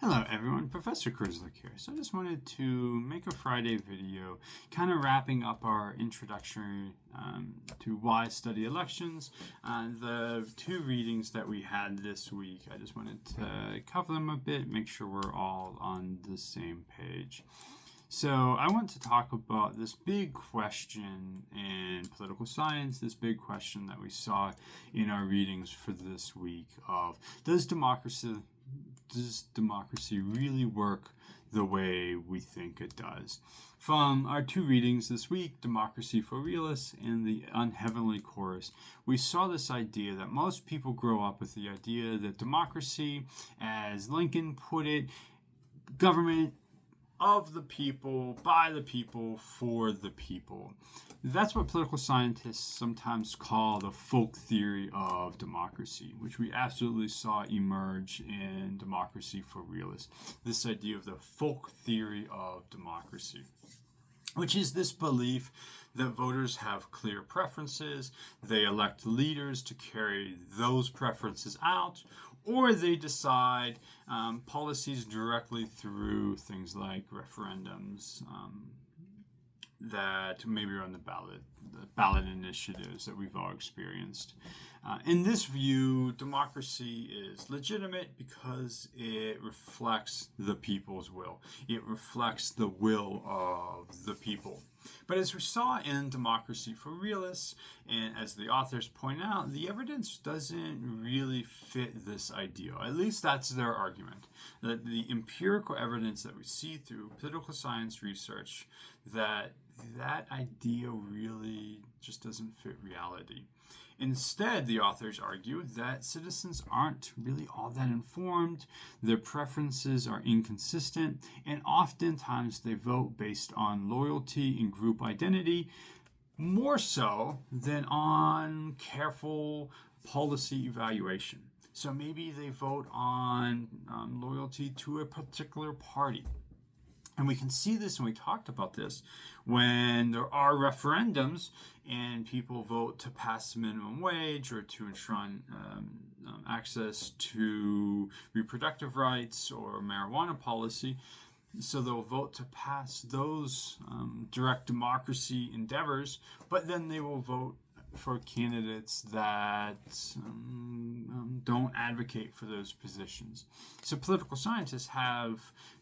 Hello everyone, Professor Kurzlik here. So I just wanted to make a Friday video kind of wrapping up our introduction to why study elections. The two readings that we had this week, I just wanted to cover them a bit, make sure we're all on the same page. So I want to talk about this big question in political science, this big question that we saw in our readings for this week of does democracy really work the way we think it does? From our two readings this week, Democracy for Realists and the Unheavenly chorus, we saw this idea that most people grow up with the idea that democracy, as Lincoln put it, government of the people, by the people, for the people. That's what political scientists sometimes call the folk theory of democracy, which we absolutely saw emerge in Democracy for Realists. This idea of the folk theory of democracy, which is this belief that voters have clear preferences, they elect leaders to carry those preferences out, or they decide policies directly through things like referendums that maybe are on the ballot initiatives that we've all experienced. In this view, democracy is legitimate because it reflects the people's will. It reflects the will of the people. But as we saw in Democracy for Realists, and as the authors point out, the evidence doesn't really fit this ideal. At least that's their argument. That the empirical evidence that we see through political science research, that idea really just doesn't fit reality. Instead, the authors argue that citizens aren't really all that informed, their preferences are inconsistent, and oftentimes they vote based on loyalty and group identity, more so than on careful policy evaluation. So maybe they vote on loyalty to a particular party. And we can see this, and we talked about this, when there are referendums and people vote to pass the minimum wage or to ensure access to reproductive rights or marijuana policy. So they'll vote to pass those direct democracy endeavors, but then they will vote for candidates that don't advocate for those positions. So political scientists have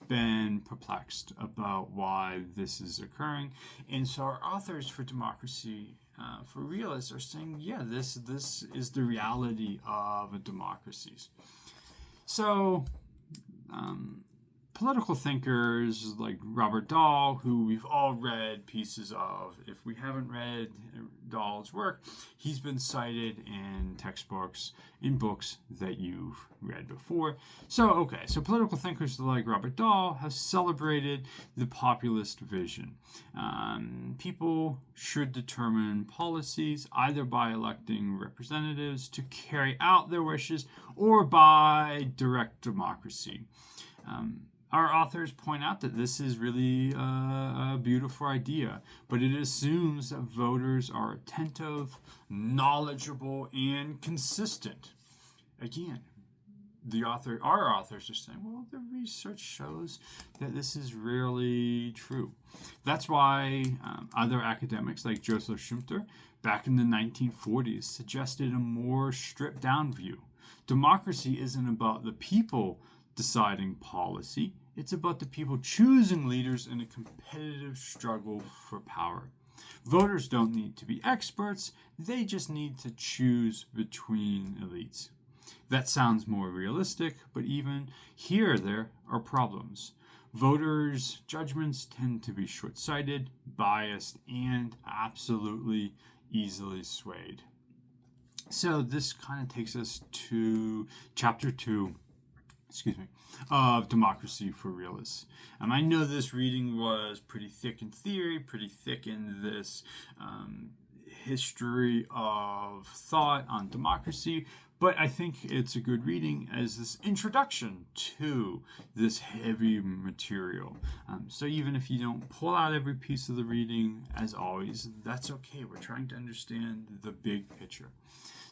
been perplexed about why this is occurring. And so our authors for Democracy for Realists are saying, yeah, this is the reality of democracies. So political thinkers like Robert Dahl, who we've all read pieces of. If we haven't read Dahl's work, he's been cited in textbooks, in books that you've read before. So political thinkers like Robert Dahl have celebrated the populist vision. People should determine policies either by electing representatives to carry out their wishes or by direct democracy. Our authors point out that this is really a beautiful idea, but it assumes that voters are attentive, knowledgeable, and consistent. Again, our authors are saying, well, the research shows that this is rarely true. That's why other academics like Joseph Schumpeter back in the 1940s suggested a more stripped down view. Democracy isn't about the people deciding policy. It's about the people choosing leaders in a competitive struggle for power. Voters don't need to be experts. They just need to choose between elites. That sounds more realistic, but even here there are problems. Voters' judgments tend to be short-sighted, biased, and absolutely easily swayed. So this kind of takes us to chapter 2 of Democracy for Realists. I know this reading was pretty thick in theory, pretty thick in this history of thought on democracy, but I think it's a good reading as this introduction to this heavy material. So even if you don't pull out every piece of the reading, as always, that's okay. We're trying to understand the big picture.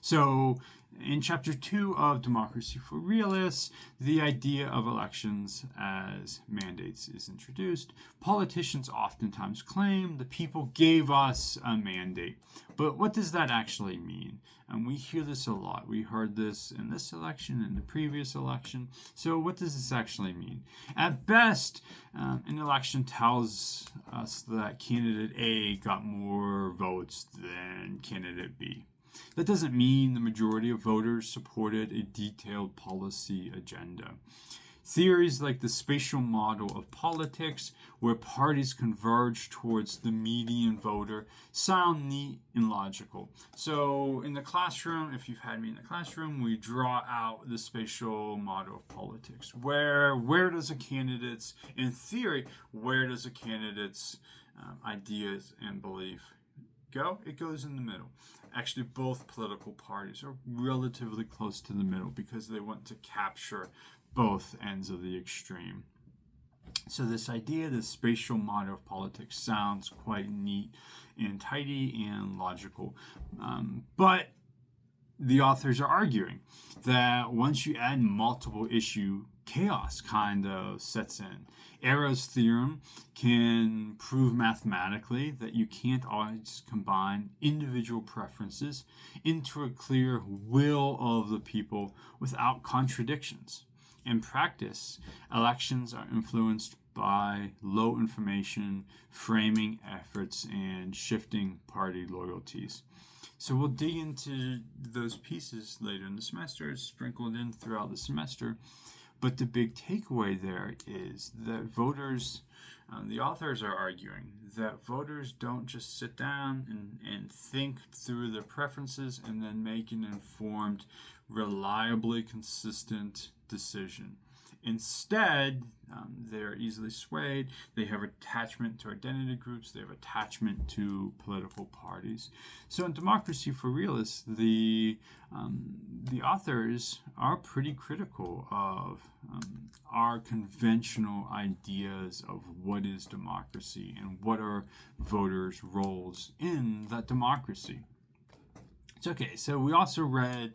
So, in Chapter 2 of Democracy for Realists, the idea of elections as mandates is introduced. Politicians oftentimes claim the people gave us a mandate. But what does that actually mean? And we hear this a lot. We heard this in this election, in the previous election. So what does this actually mean? At best, an election tells us that candidate A got more votes than candidate B. That doesn't mean the majority of voters supported a detailed policy agenda. Theories like the spatial model of politics, where parties converge towards the median voter, sound neat and logical. So in the classroom, if you've had me in the classroom, we draw out the spatial model of politics. Where does a candidate's, in theory, where does a candidate's ideas and belief go? It goes in the middle. Actually, both political parties are relatively close to the middle because they want to capture both ends of the extreme. So this idea, this spatial model of politics, sounds quite neat and tidy and logical. But the authors are arguing that once you add multiple issue, chaos kind of sets in. Arrow's theorem can prove mathematically that you can't always combine individual preferences into a clear will of the people without contradictions. In practice, elections are influenced by low information framing efforts and shifting party loyalties. So we'll dig into those pieces later in the semester, sprinkled in throughout the semester. But the big takeaway there is that voters, the authors are arguing that voters don't just sit down and think through their preferences and then make an informed, reliably consistent decision. Instead, they're easily swayed. They have attachment to identity groups. They have attachment to political parties. So in Democracy for Realists, the authors are pretty critical of our conventional ideas of what is democracy and what are voters' roles in that democracy. It's okay. So we also read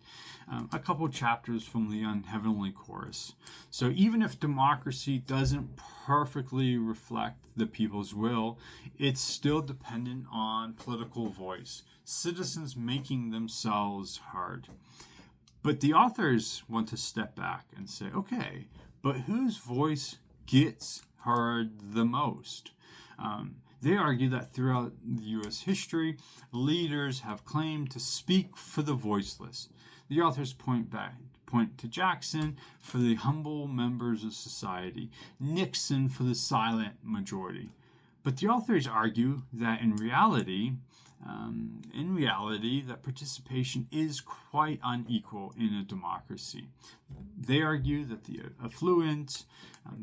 a couple chapters from the Unheavenly chorus. So even if democracy doesn't perfectly reflect the people's will, it's still dependent on political voice, citizens making themselves heard. But the authors want to step back and say, okay, but whose voice gets heard the most? They argue that throughout the U.S. history, leaders have claimed to speak for the voiceless. The authors point to Jackson for the humble members of society, Nixon for the silent majority. But the authors argue that in reality, that participation is quite unequal in a democracy. They argue that the affluent,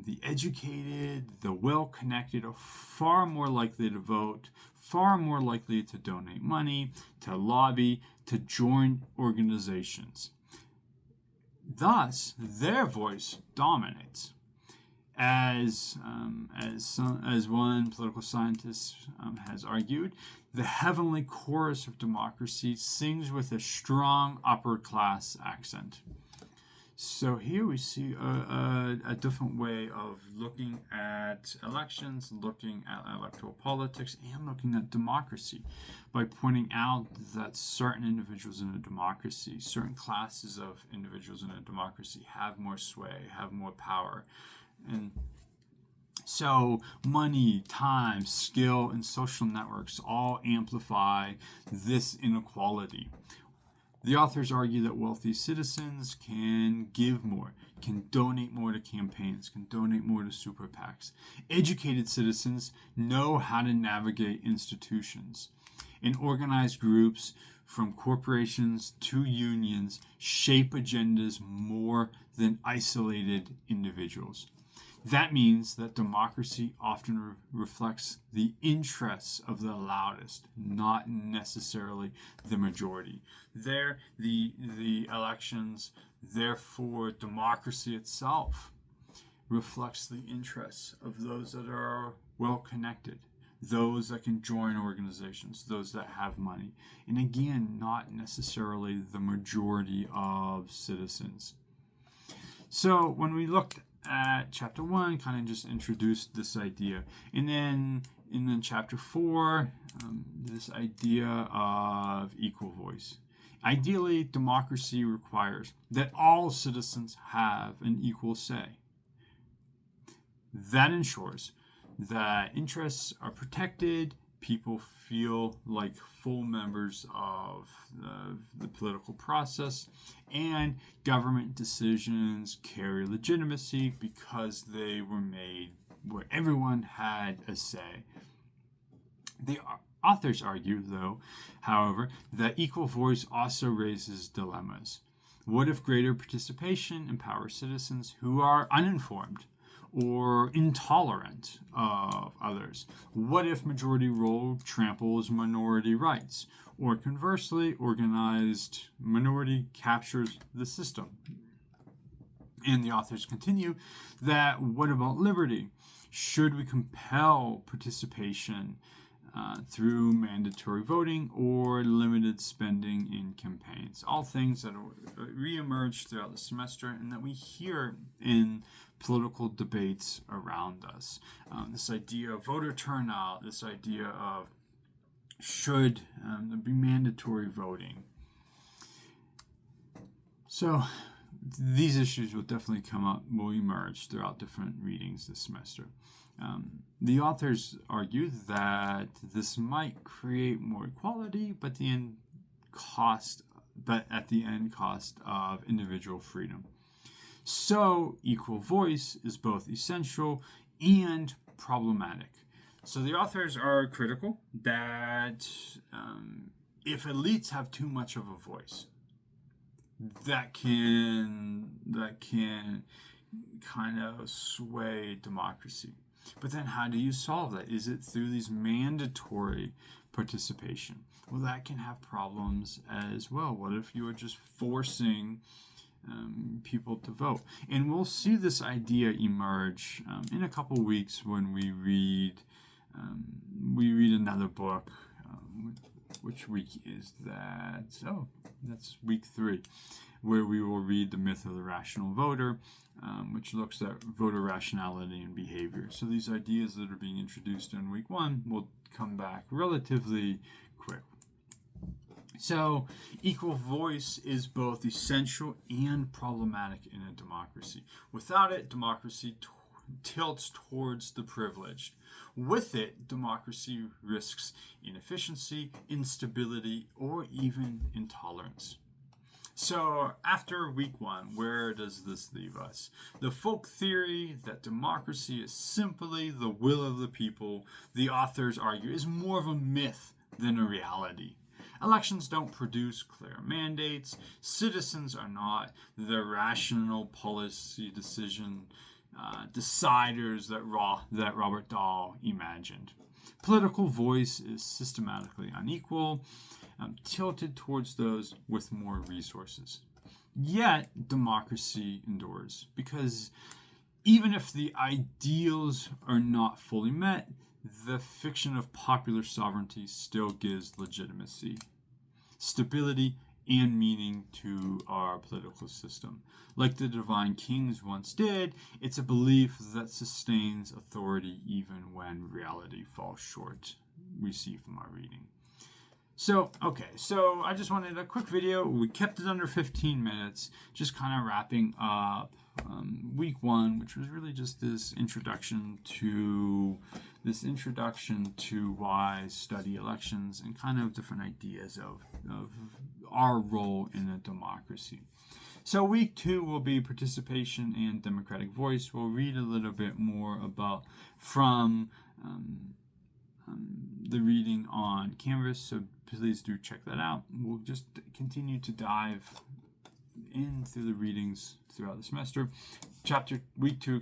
the educated, the well-connected are far more likely to vote, far more likely to donate money, to lobby, to join organizations. Thus, their voice dominates. As one political scientist has argued, the heavenly chorus of democracy sings with a strong upper-class accent. So here we see a different way of looking at elections, looking at electoral politics, and looking at democracy by pointing out that certain individuals in a democracy, certain classes of individuals in a democracy have more sway, have more power. And so money, time, skill, and social networks all amplify this inequality. The authors argue that wealthy citizens can give more, can donate more to campaigns, can donate more to super PACs. Educated citizens know how to navigate institutions. And organized groups, from corporations to unions, shape agendas more than isolated individuals. That means that democracy often reflects the interests of the loudest, not necessarily the majority. There, the elections, therefore democracy itself, reflects the interests of those that are well connected, those that can join organizations, those that have money. And again, not necessarily the majority of citizens. So when we looked at chapter 1, kind of just introduced this idea. And then chapter 4, this idea of equal voice. Ideally, democracy requires that all citizens have an equal say. That ensures that interests are protected, people feel like full members of the political process, and government decisions carry legitimacy because they were made where everyone had a say. The authors argue, though, however, that equal voice also raises dilemmas. What if greater participation empowers citizens who are uninformed or intolerant of others? What if majority rule tramples minority rights? Or conversely, organized minority captures the system? And the authors continue that what about liberty? Should we compel participation through mandatory voting or limited spending in campaigns? All things that reemerge throughout the semester and that we hear in political debates around us. This idea of voter turnout, this idea of should there be mandatory voting. So these issues will definitely come up, will emerge throughout different readings this semester. The authors argue that this might create more equality, but at the end cost of individual freedom. So equal voice is both essential and problematic. So the authors are critical that if elites have too much of a voice, that can kind of sway democracy. But then how do you solve that? Is it through these mandatory participation? Well, that can have problems as well. What if you are just forcing people to vote? And we'll see this idea emerge in a couple weeks when we read another book. Which week is that? Oh, that's week 3, where we will read The Myth of the Rational Voter, which looks at voter rationality and behavior. So these ideas that are being introduced in week 1 will come back relatively quick. So equal voice is both essential and problematic in a democracy. Without it, democracy tilts towards the privileged. With it, democracy risks inefficiency, instability, or even intolerance. So after week 1, where does this leave us? The folk theory that democracy is simply the will of the people, the authors argue, is more of a myth than a reality. Elections don't produce clear mandates. Citizens are not the rational policy decision deciders that Robert Dahl imagined. Political voice is systematically unequal, tilted towards those with more resources. Yet, democracy endures, because even if the ideals are not fully met, the fiction of popular sovereignty still gives legitimacy, stability, and meaning to our political system. Like the divine kings once did, it's a belief that sustains authority even when reality falls short, we see from our reading. So I just wanted a quick video. We kept it under 15 minutes, just kind of wrapping up week 1, which was really just this introduction to why study elections and kind of different ideas of our role in a democracy. So week 2 will be participation and democratic voice. We'll read a little bit more about from the reading on Canvas, so please do check that out. We'll just continue to dive in through the readings throughout the semester. Week 2,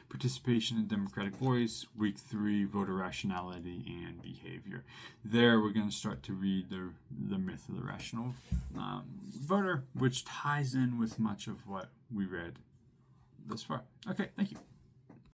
participation and democratic voice. Week 3, voter rationality and behavior. There we're going to start to read the myth of the rational voter, which ties in with much of what we read thus far. Okay, thank you.